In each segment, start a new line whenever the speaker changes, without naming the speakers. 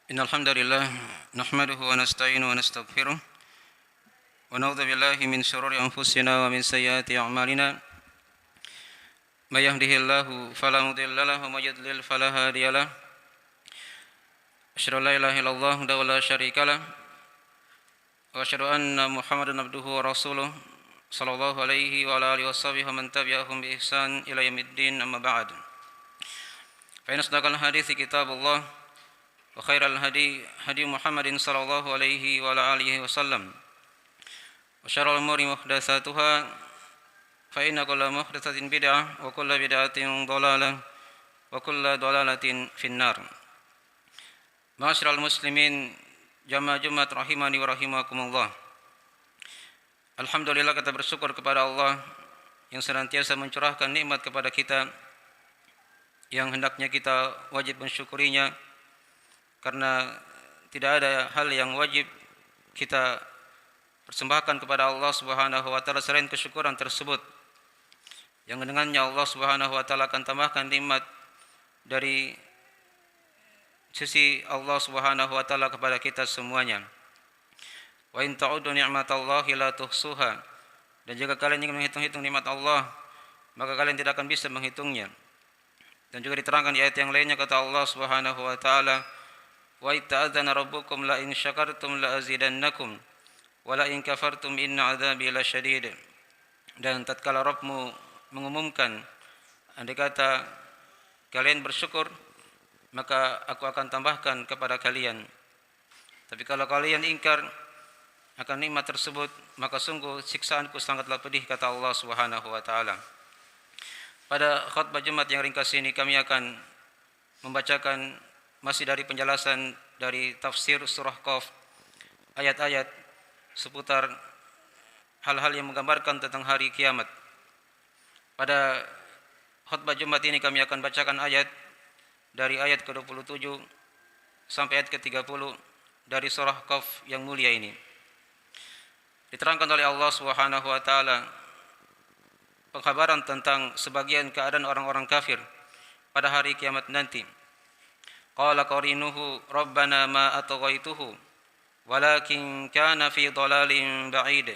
إن الحمد لله نحمده ونستعينه ونستغفره ونعوذ بالله من شرور أنفسنا ومن سيئات أعمالنا من يهده الله فلا مضل له ومن يضلل فلا هادي له أشهد أن لا إله إلا الله وحده لا شريك له وأشهد أن محمدا عبده ورسوله صلى الله عليه وعلى آله وصحبه ومن تبعهم بإحسان إلى يوم الدين أما بعد فإن أصدق الحديث كتاب الله وخير الهدي هدي محمد صلى الله عليه وعلى آله وسلم وشر الأمور محدثاتها فإن كل محدثة بدعة وكل بدعة ضلالة وكل ضلالة في النار. Ma'asyiral muslimin jamaah Jumat rahimani wa rahimakumullah. Alhamdulillah, kita bersyukur kepada Allah yang senantiasa mencurahkan nikmat kepada kita yang hendaknya kita wajib mensyukurinya, karena tidak ada hal yang wajib kita persembahkan kepada Allah Subhanahu wa taala selain kesyukuran tersebut, yang dengannya Allah Subhanahu wa taala akan tambahkan nikmat dari sisi Allah Subhanahu wa taala kepada kita semuanya. Wa in ta'uddu ni'matallahi la tuhsuha. Dan jika kalian ingin menghitung-hitung nikmat Allah, maka kalian tidak akan bisa menghitungnya. Dan juga diterangkan di ayat yang lainnya, kata Allah Subhanahu wa taala, wa ta'adzana rabbukum la in syakartum la azidannakum wa la in kafartum inna adzabi lasyadid. Dan tatkala Rabbmu mengumumkan, andai kata kalian bersyukur maka aku akan tambahkan kepada kalian, tapi kalau kalian ingkar akan nikmat tersebut maka sungguh siksaanku sangatlah pedih, kata Allah Subhanahu wa taala. Pada khutbah Jumat yang ringkas ini kami akan membacakan masih dari penjelasan dari tafsir surah Qaf, ayat-ayat seputar hal-hal yang menggambarkan tentang hari kiamat. Pada khutbah Jumat ini kami akan bacakan ayat dari ayat ke-27 sampai ayat ke-30 dari surah Qaf yang mulia ini. Diterangkan oleh Allah Subhanahu wa taala pengkhabaran tentang sebagian keadaan orang-orang kafir pada hari kiamat nanti. Qala qarinuhu rabbana ma atghaituhu walakin kana fi dhalalin ba'id.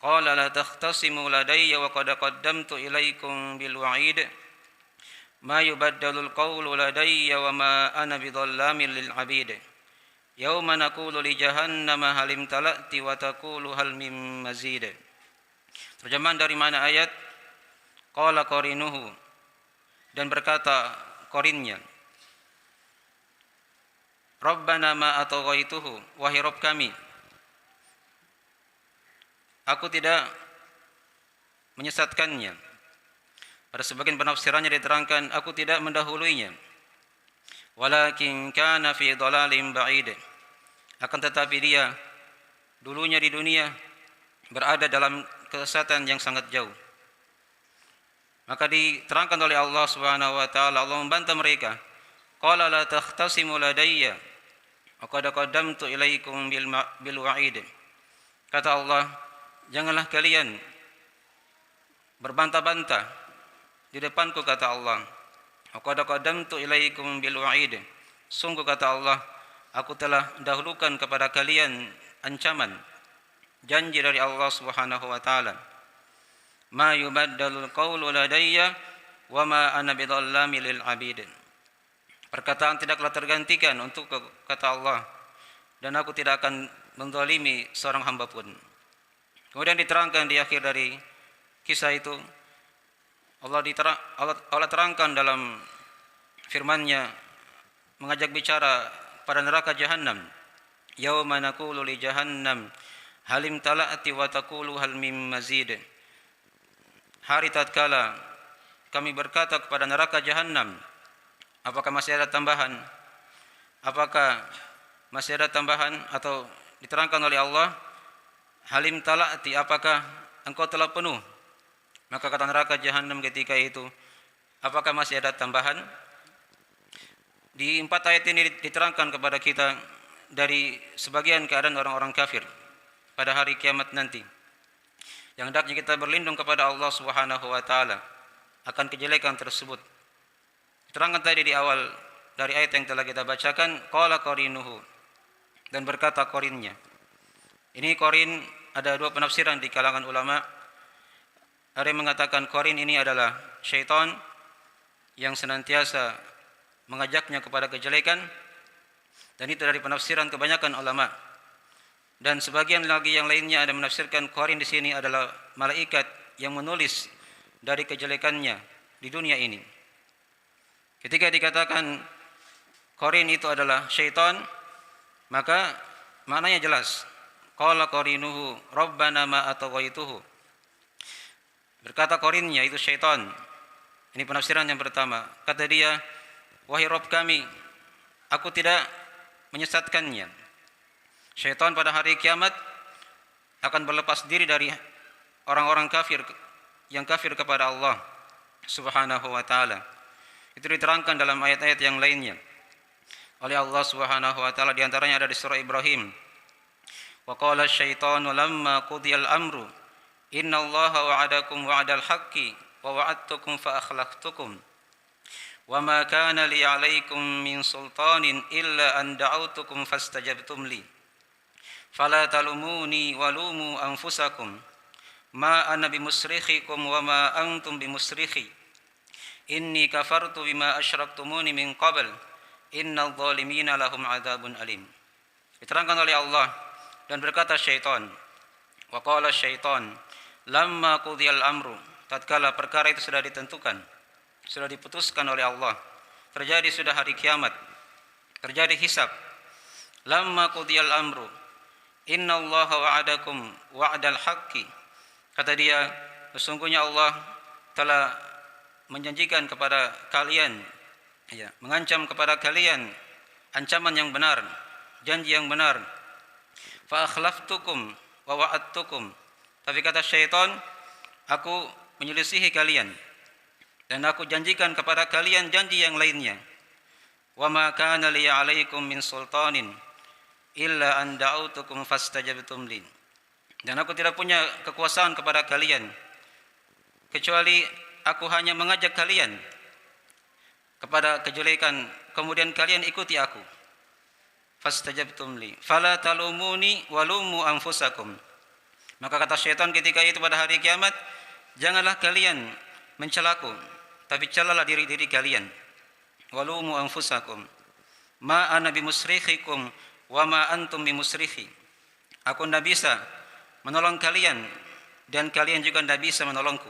Qala la takhtasimu ladayya wa qad qaddamtu ilaykum bil wa'id. Ma yubaddalul qawlu ladayya wa ma ana bidhallamin lil 'abid. Yauma naqulu li jahannama hal imtala'ti wa taqulu hal mim mazid. Terjemahan dari mana ayat? Qala qarinuhu, dan berkata qarinnya, Rabbana ma atghaituhu, wahai Rabb kami, aku tidak menyesatkannya. Pada sebagian penafsirannya diterangkan aku tidak mendahuluinya. Walakin kana fi dhalalin ba'id. Akan tetapi dia dulunya di dunia berada dalam kesesatan yang sangat jauh. Maka diterangkan oleh Allah Subhanahu wa taala, Allah membantah mereka. Qala la takhtasimu ladayya wa qad qaddamtu ilaikum bil wa'id. Kata Allah, janganlah kalian berbantah-bantah di depanku, kata Allah. Wa qad qaddamtu ilaikum bil wa'id. Sungguh, kata Allah, aku telah dahulukan kepada kalian ancaman, janji dari Allah Subhanahu wa taala. Ma yubaddalul qawlu ladayya wa ma ana bidhallamin lil 'abid. Perkataan tidaklah tergantikan untuk, kata Allah, dan aku tidak akan menzalimi seorang hamba pun. Kemudian diterangkan di akhir dari kisah itu, Allah terangkan dalam firman-Nya mengajak bicara pada neraka Jahannam. Yauma naqulu li jahannam halim tala'ati wa taqulu hal mim mazid. Hari tatkala kami berkata kepada neraka Jahannam, apakah masih ada tambahan? Apakah masih ada tambahan? Atau diterangkan oleh Allah, halim tala'ati, apakah engkau telah penuh? Maka kata neraka Jahannam ketika itu, apakah masih ada tambahan? Di 4 ayat ini diterangkan kepada kita dari sebagian keadaan orang-orang kafir pada hari kiamat nanti, yang hendaknya kita berlindung kepada Allah Subhanahu wa taala akan kejelekan tersebut. Diterangkan tadi di awal dari ayat yang telah kita bacakan, qala qarinuhu, dan berkata qarinnya. Ini qarin ada dua penafsiran di kalangan ulama. Ada yang mengatakan qarin ini adalah syaitan yang senantiasa mengajaknya kepada kejelekan, dan itu dari penafsiran kebanyakan ulama. Dan sebagian lagi yang lainnya ada menafsirkan qarin di sini adalah malaikat yang menulis dari kejelekannya di dunia ini. Ketika dikatakan qarin itu adalah syaitan, maka maknanya jelas. Qala qarinuhu rabbana ma ataghaituhu. Berkata qarinnya itu syaitan. Ini penafsiran yang pertama. Kata dia, wahai Rabb kami, aku tidak menyesatkannya. Syaitan pada hari kiamat akan berlepas diri dari orang-orang kafir yang kafir kepada Allah Subhanahu wa taala. Itu diterangkan dalam ayat-ayat yang lainnya oleh Allah Subhanahu wa taala, di antaranya ada di surah Ibrahim. Wa qala asy-syaitanu lamma qudiyal amru innallaha wa'adakum wa'dal haqqi wa wa'adtukum fa akhlaftukum wa ma kana li 'alaikum min sultanin illa an da'awtukum fastajabtum li fala talumuni walumu anfusakum ma ana bimusrikhikum wa ma antum bimusrikhi inni kafartu bima asyraktumuni min qabl innal zalimina lahum adzabun alim. Diterangkan oleh Allah, dan berkata syaitan, wa qala syaitan lamma qudiyal amru, tatkala perkara itu sudah ditentukan, sudah diputuskan oleh Allah, terjadi sudah hari kiamat, terjadi hisab. Lamma qudiyal amru innallaha wa'adakum wa'dal haqqi, kata dia, sesungguhnya Allah telah menjanjikan kepada kalian, mengancam kepada kalian ancaman yang benar, janji yang benar. Fa akhlaftukum wa wa'adtukum, tapi kata syaitan, aku menyelisihi kalian dan aku janjikan kepada kalian janji yang lainnya. Wa ma kana li 'alaikum min sultanin illa an da'autukum fastajabtum li, dan aku tidak punya kekuasaan kepada kalian kecuali aku hanya mengajak kalian kepada kejelekan, kemudian kalian ikuti aku. Fastajabtum li fala talumuni walumu anfusakum, maka kata syaitan ketika itu pada hari kiamat, janganlah kalian mencelaku, tapi celalah diri-diri kalian. Walumu anfusakum ma ana bimusrikhikum wa ma antum bimusrikhi, aku tidak bisa menolong kalian dan kalian juga tidak bisa menolongku.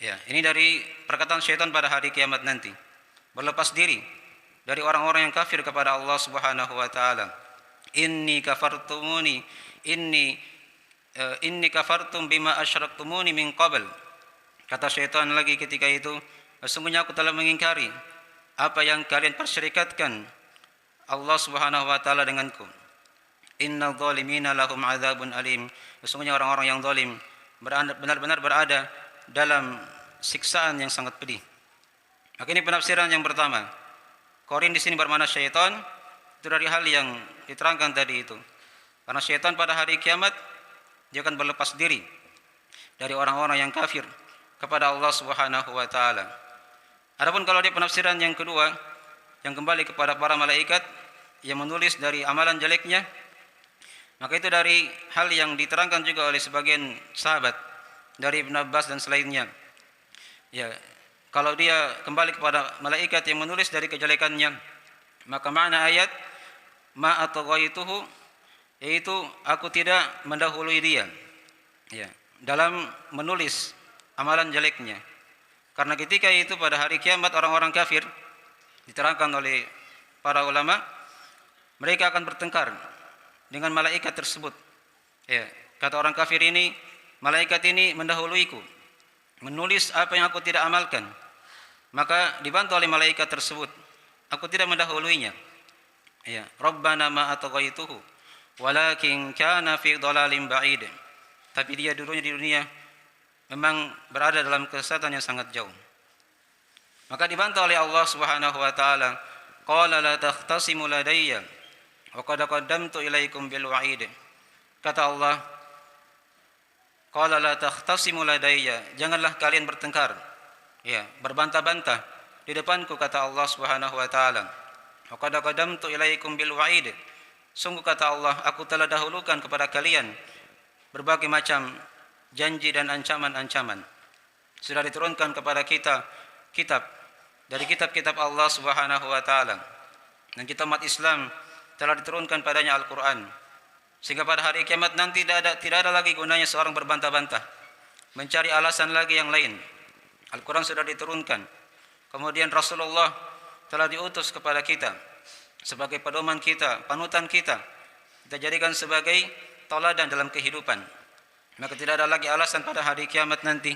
Ya, ini dari perkataan syaitan pada hari kiamat nanti, berlepas diri dari orang-orang yang kafir kepada Allah Subhanahu wa taala. Inni kafartum bima asyraktumuni min qabl. Kata syaitan lagi ketika itu, sesungguhnya aku telah mengingkari apa yang kalian persyirikatkan Allah Subhanahu wa taala denganku. Innal zalimina lahum adzabun alim. Sesungguhnya orang-orang yang zalim benar-benar berada dalam siksaan yang sangat pedih. Maka ini penafsiran yang pertama. Qarin di sini bermakna syaitan, itu dari hal yang diterangkan tadi itu. Karena syaitan pada hari kiamat dia akan berlepas diri dari orang-orang yang kafir kepada Allah Subhanahu wa taala. Adapun kalau dia penafsiran yang kedua, yang kembali kepada para malaikat yang menulis dari amalan jeleknya, maka itu dari hal yang diterangkan juga oleh sebagian sahabat dari Ibn Abbas dan selainnya. Ya, kalau dia kembali kepada malaikat yang menulis dari kejelekannya, maka makna ayat ma ataghaituhu, yaitu aku tidak mendahului dia, ya, dalam menulis amalan jeleknya. Karena ketika itu pada hari kiamat orang-orang kafir, diterangkan oleh para ulama, mereka akan bertengkar dengan malaikat tersebut. Ya, kata orang kafir ini, malaikat ini mendahuluiku, menulis apa yang aku tidak amalkan. Maka dibantu oleh malaikat tersebut, aku tidak mendahuluinya. Ya, Rabbana ma ataghaituhu walakin kana fi dhalalim ba'id. Tapi dia dulunya di dunia memang berada dalam kesesatan yang sangat jauh. Maka dibantu oleh Allah Subhanahu wa taala, qala la takhtasimu ladayya wa qad qaddamtu ilaikum bil wa'id. Kata Allah, qala la takhtasimu ladayya, janganlah kalian bertengkar, ya, berbantah-bantah di depanku, kata Allah Subhanahu wa taala. Wa qad qadamtu ilaikum bil wa'id. Sungguh kata Allah, aku telah dahulukan kepada kalian berbagai macam janji dan ancaman-ancaman. Sudah diturunkan kepada kita kitab dari kitab-kitab Allah Subhanahu wa taala. Dan kita umat Islam telah diturunkan padanya Al-Qur'an. Sehingga pada hari kiamat nanti tidak ada lagi gunanya seorang berbantah-bantah, mencari alasan lagi yang lain. Al-Quran sudah diturunkan. Kemudian Rasulullah telah diutus kepada kita sebagai pedoman kita, panutan kita. Kita jadikan sebagai tauladan dalam kehidupan. Maka tidak ada lagi alasan pada hari kiamat nanti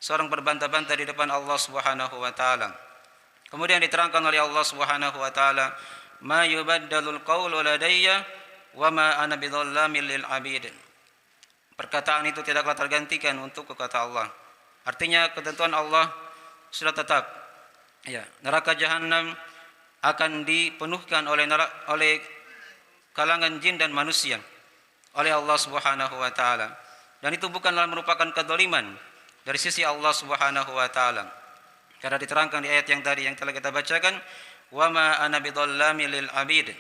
seorang berbantah-bantah di depan Allah Subhanahu wa taala. Kemudian diterangkan oleh Allah Subhanahu wa taala, "Ma yubaddalul qawlu ladayya wa ma ana bidzallamin lil 'abid." Perkataan itu tidaklah tergantikan untukku, kata Allah. Artinya ketentuan Allah sudah tetap. Ya, neraka jahanam akan dipenuhkan oleh kalangan jin dan manusia oleh Allah Subhanahu wa taala. Dan itu bukanlah merupakan kedzaliman dari sisi Allah Subhanahu wa taala. Karena diterangkan di ayat yang tadi yang telah kita bacakan, "Wa ma ana bidzallamin lil 'abid."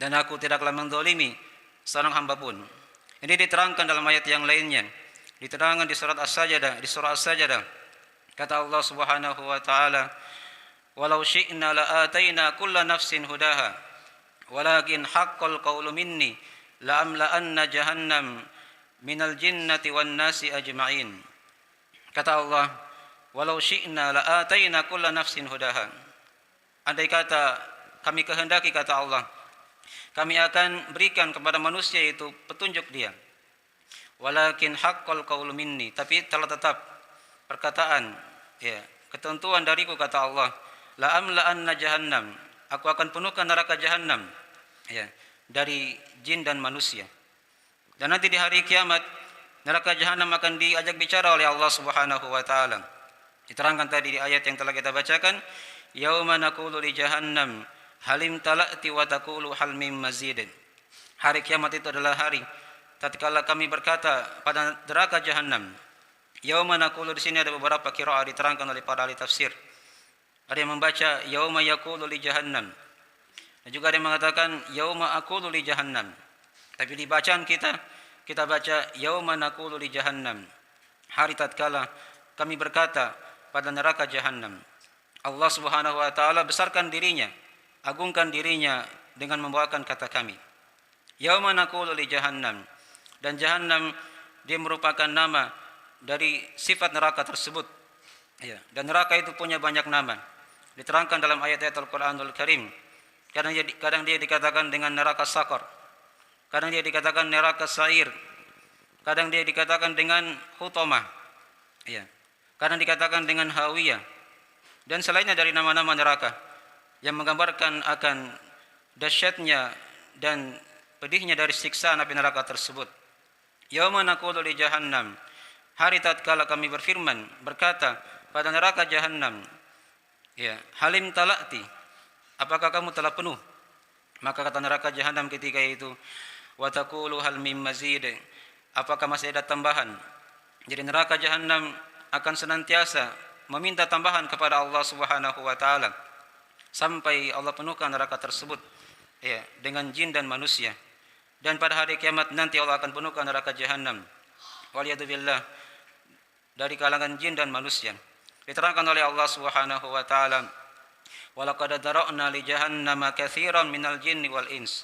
Dan aku tidaklah menzalimi seorang hamba pun. Ini diterangkan dalam ayat yang lainnya. Diterangkan di surat As-Sajdah, kata Allah Subhanahu wa taala, "Walau syi'na la'ataina kulla nafsin hudaha, walakin haqqal qawlu minni la'amla'anna jahannam minal jinnati wan nasi ajma'in." Kata Allah, "Walau syi'na la'ataina kulla nafsin hudaha." Andai kata kami kehendaki, kata Allah, kami akan berikan kepada manusia itu petunjuk dia. Walakin haqqal qawlu minni, tapi telah tetap perkataan, ya, ketentuan dariku, kata Allah, la amla'anna jahannam, aku akan penuhkan neraka jahannam, ya, dari jin dan manusia. Dan nanti di hari kiamat neraka jahannam akan diajak bicara oleh Allah Subhanahu wa taala. Diterangkan tadi di ayat yang telah kita bacakan, yauma naqulu li jahannam halim tala'ti wa taqulu hal mim mazid. Hari kiamat itu adalah hari tatkala kami berkata pada neraka jahanam. Yauma naqulu, di sini ada beberapa qiraah diterangkan oleh para ahli tafsir. Ada yang membaca yauma yaqulu li jahannam. Dan juga ada yang mengatakan yauma aqulu li jahannam. Tapi di bacaan kita baca yauma naqulu li jahannam. Hari tatkala kami berkata pada neraka jahanam. Allah Subhanahu wa taala besarkan dirinya, agungkan dirinya dengan membawakan kata kami. Yauma naqulu li jahannam. Dan jahannam dia merupakan nama dari sifat neraka tersebut. Ya, dan neraka itu punya banyak nama. Diterangkan dalam ayat-ayat Al-Qur'anul Karim. Kadang dia dikatakan dengan neraka sakar. Kadang dia dikatakan neraka sa'ir. Kadang dia dikatakan dengan hutamah. Ya. Kadang dikatakan dengan hawiyah. Dan selainnya dari nama-nama neraka yang menggambarkan akan dahsyatnya dan pedihnya dari siksa api neraka tersebut. Yauma naqulu li jahannam. Hari tatkala kami berkata pada neraka jahannam, ya, halim tala'ti, apakah kamu telah penuh? Maka kata neraka jahannam ketika itu, wa taqulu hal mim mazid, apakah masih ada tambahan? Jadi neraka jahannam akan senantiasa meminta tambahan kepada Allah Subhanahu wa taala sampai Allah penuhkan neraka tersebut, ya, dengan jin dan manusia. Dan pada hari kiamat nanti Allah akan penuhkan neraka jahanam, waliyadzubillah, dari kalangan jin dan manusia. Diterangkan oleh Allah Subhanahu wa taala, walaqad dara'na li jahannama katsiran minal jinni wal ins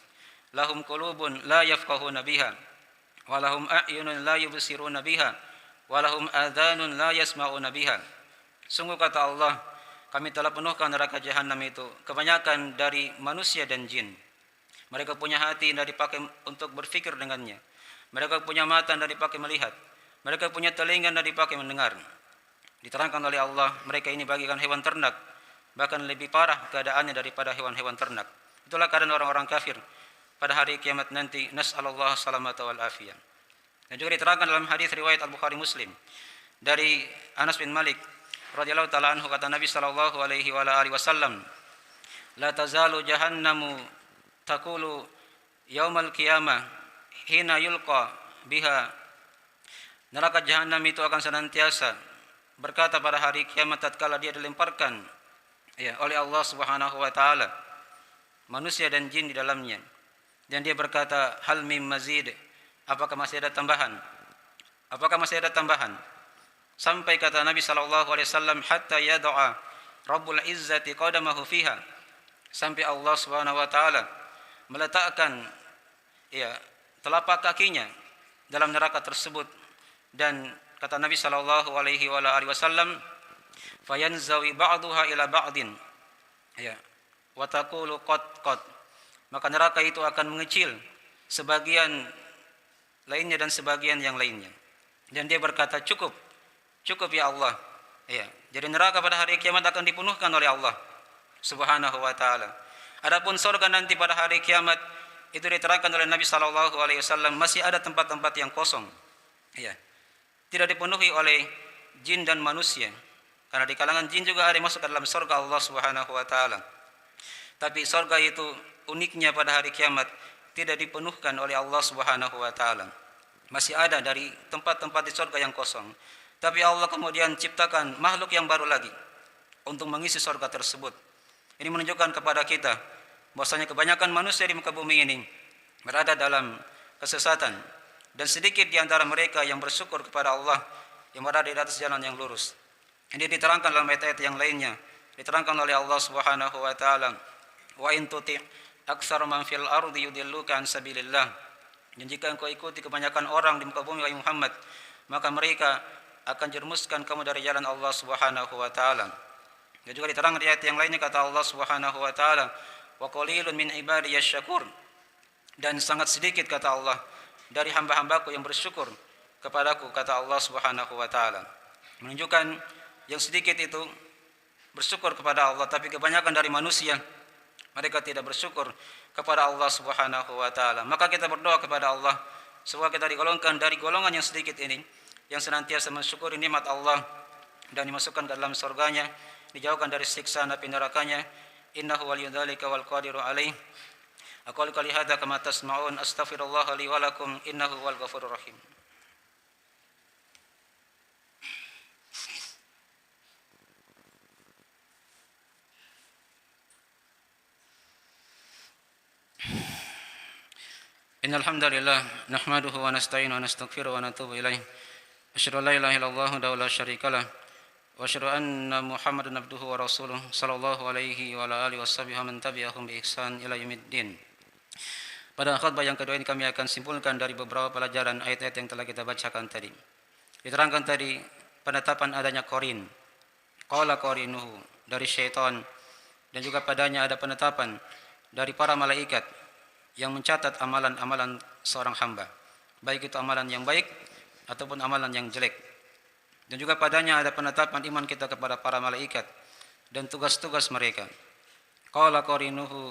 lahum qulubun la yafqahuna biha wa lahum a'yunun la yubsiruna biha wa lahum adhanun la yasma'una biha. Sungguh kata Allah, kami telah penuhkan neraka jahanam itu kebanyakan dari manusia dan jin. Mereka punya hati tidak dipakai untuk berfikir dengannya. Mereka punya mata tidak dipakai melihat. Mereka punya telinga tidak dipakai mendengar. Diterangkan oleh Allah, mereka ini bagikan hewan ternak, bahkan lebih parah keadaannya daripada hewan-hewan ternak. Itulah keadaan orang-orang kafir pada hari kiamat nanti. Nas'alullah salamata wal afiyah. Dan juga diterangkan dalam hadis riwayat Al-Bukhari Muslim dari Anas bin Malik radhiyallahu taala anhu, kata Nabi sallallahu alaihi wasallam, la tazalu jahannamu taqulu yaumal qiyamah hina yulqa biha. Neraka jahanam itu akan senantiasa berkata pada hari kiamat tatkala dia dilemparkan ya oleh Allah Subhanahu wa taala, manusia dan jin di dalamnya. Dan dia berkata, hal mim mazid, apakah masih ada tambahan? Apakah masih ada tambahan? Sampai kata Nabi sallallahu alaihi wasallam, hatta yada'a Rabbul Izzati qadamahu fiha, sampai Allah Subhanahu wa taala meletakkan ya telapak kakinya dalam neraka tersebut. Dan kata Nabi sallallahu alaihi wasallam, fayanzawi ba'daha ila ba'din, ya wa taqulu qad, maka neraka itu akan mengecil sebagian lainnya dan sebagian yang lainnya. Dan dia berkata, cukup ya Allah. Ya, jadi neraka pada hari kiamat akan dipenuhkan oleh Allah Subhanahu wa taala. Adapun surga nanti pada hari kiamat itu diterangkan oleh Nabi sallallahu alaihi wasallam, masih ada tempat-tempat yang kosong. Ya. Tidak dipenuhi oleh jin dan manusia. Karena di kalangan jin juga ada yang masuk ke dalam surga Allah Subhanahu wa taala. Tapi surga itu uniknya pada hari kiamat tidak dipenuhkan oleh Allah Subhanahu wa taala. Masih ada dari tempat-tempat di surga yang kosong. Tapi Allah kemudian ciptakan makhluk yang baru lagi untuk mengisi surga tersebut. Ini menunjukkan kepada kita bahwasanya kebanyakan manusia di muka bumi ini berada dalam kesesatan, dan sedikit di antara mereka yang bersyukur kepada Allah yang berada di atas jalan yang lurus. Ini diterangkan dalam ayat-ayat yang lainnya, diterangkan oleh Allah Subhanahu wa taala, wa in tuti' aktsara man fil ardi yudilluka an sabilillah. Dan jika engkau ikuti kebanyakan orang di muka bumi, wahai Muhammad, maka mereka akan jerumuskan kamu dari jalan Allah Subhanahu wa taala. Dan juga diterangkan di ayat yang lainnya, kata Allah Subhanahu wa taala, wa qalilun min ibadiyasy syakur, dan sangat sedikit kata Allah dari hamba-hambaku yang bersyukur kepadaku, kata Allah Subhanahu wa taala. Menunjukkan yang sedikit itu bersyukur kepada Allah, tapi kebanyakan dari manusia mereka tidak bersyukur kepada Allah Subhanahu wa taala. Maka kita berdoa kepada Allah supaya kita digolongkan dari golongan yang sedikit ini, yang senantiasa mensyukuri nikmat Allah dan dimasukkan ke dalam surganya, dijauhkan dari siksa api nerakanya. Innahu waliyudzalika wal qadiru alaih. Aqulu qouli hadza kama tasma'un, astaghfirullah li wa lakum, innahu wal ghafurur rahim. Innal hamdalillah nahmaduhu wa nasta'inuhu wa nastaghfiruhu wa natubu ilaih. Asyhadu an la ilaha illallah wa la syarikalah, wa asyhadu anna Muhammadan abduhu wa rasuluh sallallahu alaihi wa ala alihi washabihi wa man tabi'ahum bi ihsan ila yaumiddin. Pada khutbah yang kedua ini kami akan simpulkan dari beberapa pelajaran ayat-ayat yang telah kita bacakan tadi. Diterangkan tadi penetapan adanya qarin, qala qarinuhu, dari syaitan, dan juga padanya ada penetapan dari para malaikat yang mencatat amalan-amalan seorang hamba, baik itu amalan yang baik ataupun amalan yang jelek. Dan juga padanya ada penetapan iman kita kepada para malaikat dan tugas-tugas mereka. Qala qarinuhu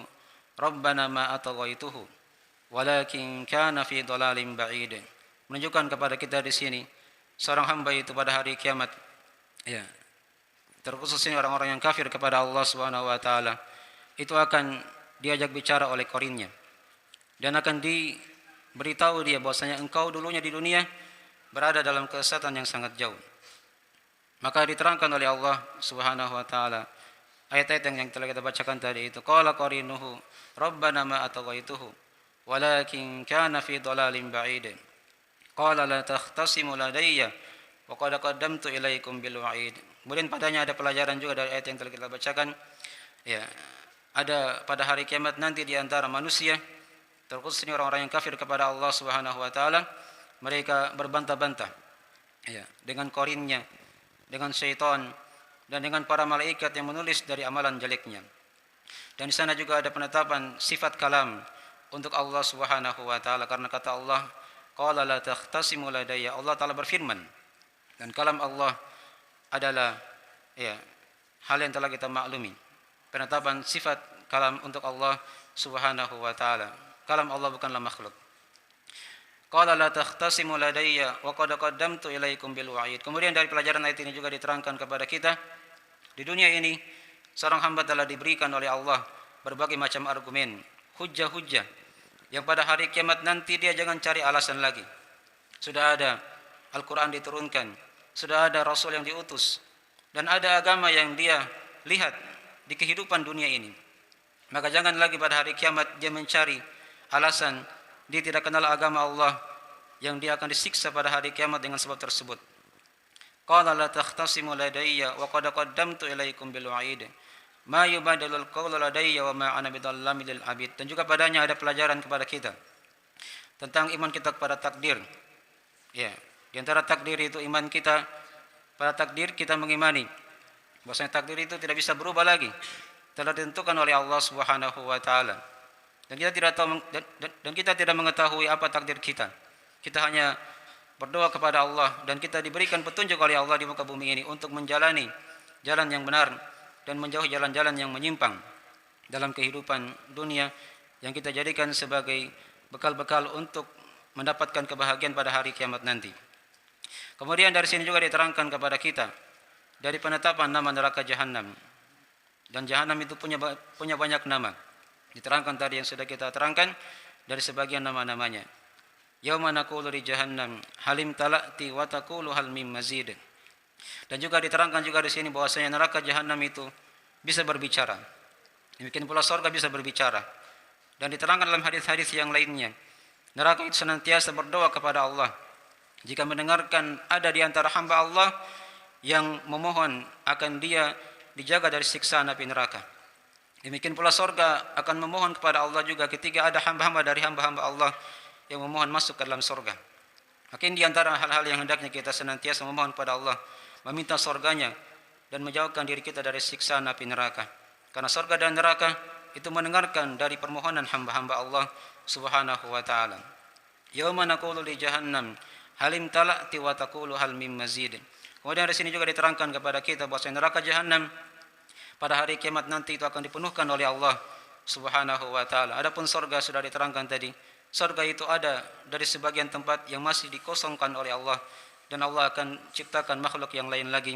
rabbana ma ataghaituhu walakin kana fi dhalalin ba'id. Menunjukkan kepada kita di sini seorang hamba itu pada hari kiamat, ya, terkhusus ini orang-orang yang kafir kepada Allah Subhanahu wa taala, itu akan diajak bicara oleh qarinnya dan akan diberitahu dia bahwasanya engkau dulunya di dunia berada dalam kesesatan yang sangat jauh. Maka diterangkan oleh Allah Subhanahu wa taala ayat-ayat yang telah kita bacakan tadi itu, qala qarinuhu rabbana ma ataghaituhu walakin kana fi dhalalin ba'id. Qala la takhtasimu ladayya wa qad qaddamtu ilaikum bil wa'id. Kemudian padanya ada pelajaran juga dari ayat yang telah kita bacakan. Ya, ada pada hari kiamat nanti di antara manusia, terkhusus ini orang-orang yang kafir kepada Allah Subhanahu wa taala, mereka berbantah-bantah, ya, dengan qarinnya, dengan syaitan, dan dengan para malaikat yang menulis dari amalan jeleknya. Dan di sana juga ada penetapan sifat kalam untuk Allah Subhanahu wa taala, karena kata Allah, qala la takhtasimu ladayya, Allah taala berfirman, dan kalam Allah adalah, ya, hal yang telah kita maklumi. Penetapan sifat kalam untuk Allah Subhanahu wa taala. Kalam Allah bukanlah makhluk. Qala la takhtasimu ladayya wa qad qaddamtu ilaikum bil wa'id. Kemudian dari pelajaran ayat ini juga diterangkan kepada kita, di dunia ini seorang hamba telah diberikan oleh Allah berbagai macam argumen, hujjah-hujjah, yang pada hari kiamat nanti dia jangan cari alasan lagi. Sudah ada Al-Quran diturunkan, sudah ada Rasul yang diutus, dan ada agama yang dia lihat di kehidupan dunia ini. Maka jangan lagi pada hari kiamat dia mencari alasan dia tidak kenal agama Allah yang dia akan disiksa pada hari kiamat dengan sebab tersebut. Qala la takhtasimu ladayya wa qad qaddamtu ilaikum bil wa'id. Ma yubadalul qawlu ladayya wa ma ana bidallamil lil abid. Dan juga padanya ada pelajaran kepada kita tentang iman kita kepada takdir. Ya, di antara takdir itu iman kita pada takdir, kita mengimani bahwasanya takdir itu tidak bisa berubah lagi. Telah ditentukan oleh Allah Subhanahu wa taala. Dan kita tidak tahu dan kita tidak mengetahui apa takdir kita. Kita hanya berdoa kepada Allah dan kita diberikan petunjuk oleh Allah di muka bumi ini untuk menjalani jalan yang benar dan menjauhi jalan-jalan yang menyimpang dalam kehidupan dunia yang kita jadikan sebagai bekal-bekal untuk mendapatkan kebahagiaan pada hari kiamat nanti. Kemudian dari sini juga diterangkan kepada kita dari penetapan nama neraka Jahannam. Dan Jahannam itu punya banyak nama. Diterangkan tadi yang sudah kita terangkan dari sebagian nama-namanya. Yauma naqulu li Jahannam halim talati wa taqulu hal mim mazid. Dan juga diterangkan juga di sini bahwasanya neraka Jahannam itu bisa berbicara. Demikian pula surga bisa berbicara. Dan diterangkan dalam hadis-hadis yang lainnya, neraka itu senantiasa berdoa kepada Allah jika mendengarkan ada di antara hamba Allah yang memohon akan dia dijaga dari siksaan api neraka. Demikian pula surga akan memohon kepada Allah juga ketika ada hamba-hamba dari hamba-hamba Allah yang memohon masuk ke dalam surga. Maka ini di antara hal-hal yang hendaknya kita senantiasa memohon kepada Allah, meminta surganya dan menjauhkan diri kita dari siksaan api neraka. Karena surga dan neraka itu mendengarkan dari permohonan hamba-hamba Allah Subhanahu wa taala. Yauma naqulu li Jahannam halim talati wa taqulu hal mim mazid. Kemudian di sini juga diterangkan kepada kita bahwa neraka Jahannam pada hari kiamat nanti itu akan dipenuhkan oleh Allah Subhanahu wa taala. Adapun surga sudah diterangkan tadi. Surga itu ada dari sebagian tempat yang masih dikosongkan oleh Allah dan Allah akan ciptakan makhluk yang lain lagi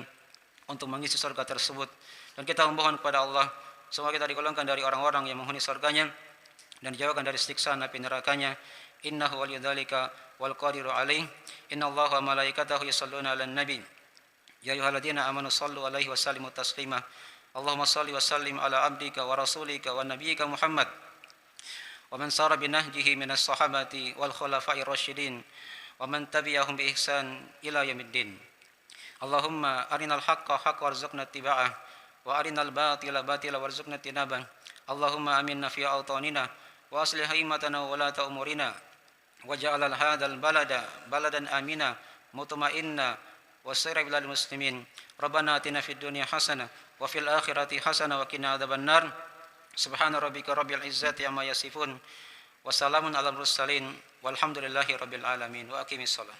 untuk mengisi surga tersebut. Dan kita memohon kepada Allah semoga kita digolongkan dari orang-orang yang menghuni surganya dan dijauhkan dari siksaan api nerakanya. Innahu waliyudzalika wal qadiru alaih. Innallaha wa malaikatahu yusholluna 'alan nabi. Ya ayyuhalladzina amanu shallu 'alaihi wa sallimu taslima. Allahumma shalli wa sallim ala abdika wa rasulika wa nabiyyika Muhammad wa man sara binahjihi minas sahabati wal khulafa'ir rasyidin wa man tabi'ahum bi ihsan ila yaumiddin. Allahumma arinal haqqa haqqan warzuqna ittiba'ah wa arinal batila batila warzuqna ijtinabah. Allahumma aminna fi awtanina wa aslih haimatana wa la ta'murina waj'al hadzal balada baladan amina mutma'inna wasira bilal muslimin. Rabbana atina fid dunya hasanah wa fil akhirati hasanah wa qina adzabannar. Subhana rabbika rabbil izzati amma yasifun wa salamun alal mursalin walhamdulillahi rabbil alamin. Wa aqimis shalah.